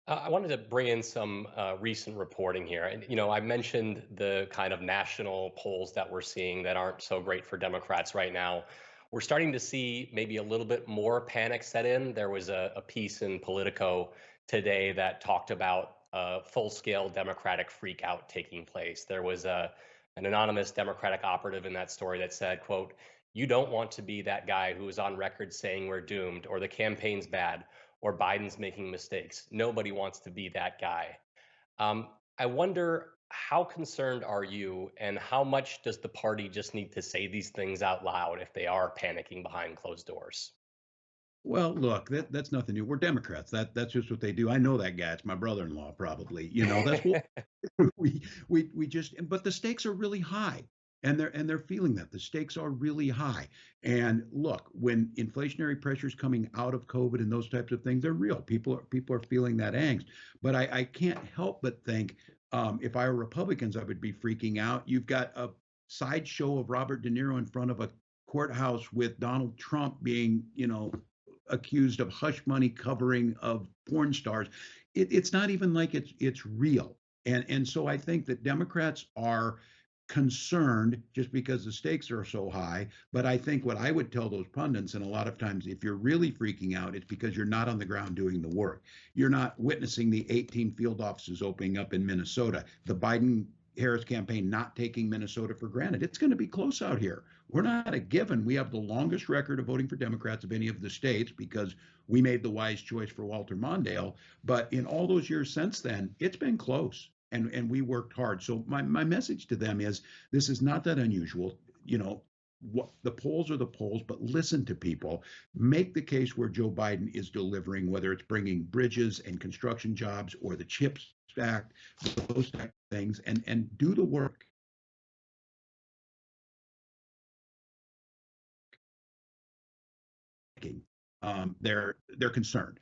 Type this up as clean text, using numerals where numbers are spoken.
I wanted to bring in some recent reporting here. And, I mentioned the kind of national polls that we're seeing that aren't so great for Democrats right now. We're starting to see maybe a little bit more panic set in. There was a piece in Politico today that talked about a full-scale Democratic freakout taking place. There was an anonymous Democratic operative in that story that said, quote, "You don't want to be that guy who is on record saying we're doomed or the campaign's bad or Biden's making mistakes. Nobody wants to be that guy." I wonder, how concerned are you, and how much does the party just need to say these things out loud if they are panicking behind closed doors? Well, look, that's nothing new. We're Democrats. That's just what they do. I know that guy. It's my brother-in-law, probably. That's what we just. But the stakes are really high, and they're feeling that the stakes are really high. And look, when inflationary pressures coming out of COVID and those types of things, they're real. People are feeling that angst. But I can't help but think, if I were Republicans, I would be freaking out. You've got a sideshow of Robert De Niro in front of a courthouse with Donald Trump being, accused of hush money covering of porn stars. It's not even like it's real. And so I think that Democrats are concerned just because the stakes are so high. But I think what I would tell those pundits, and a lot of times, if you're really freaking out, it's because you're not on the ground doing the work. You're not witnessing the 18 field offices opening up in Minnesota, the Biden Harris campaign not taking Minnesota for granted. It's going to be close out here. We're not a given. We have the longest record of voting for Democrats of any of the states because we made the wise choice for Walter Mondale. But in all those years since then, it's been close. And we worked hard. So my message to them is, this is not that unusual. What the polls are the polls, but listen to people. Make the case where Joe Biden is delivering, whether it's bringing bridges and construction jobs or the CHIPS Act, those type of things, and do the work. They're concerned.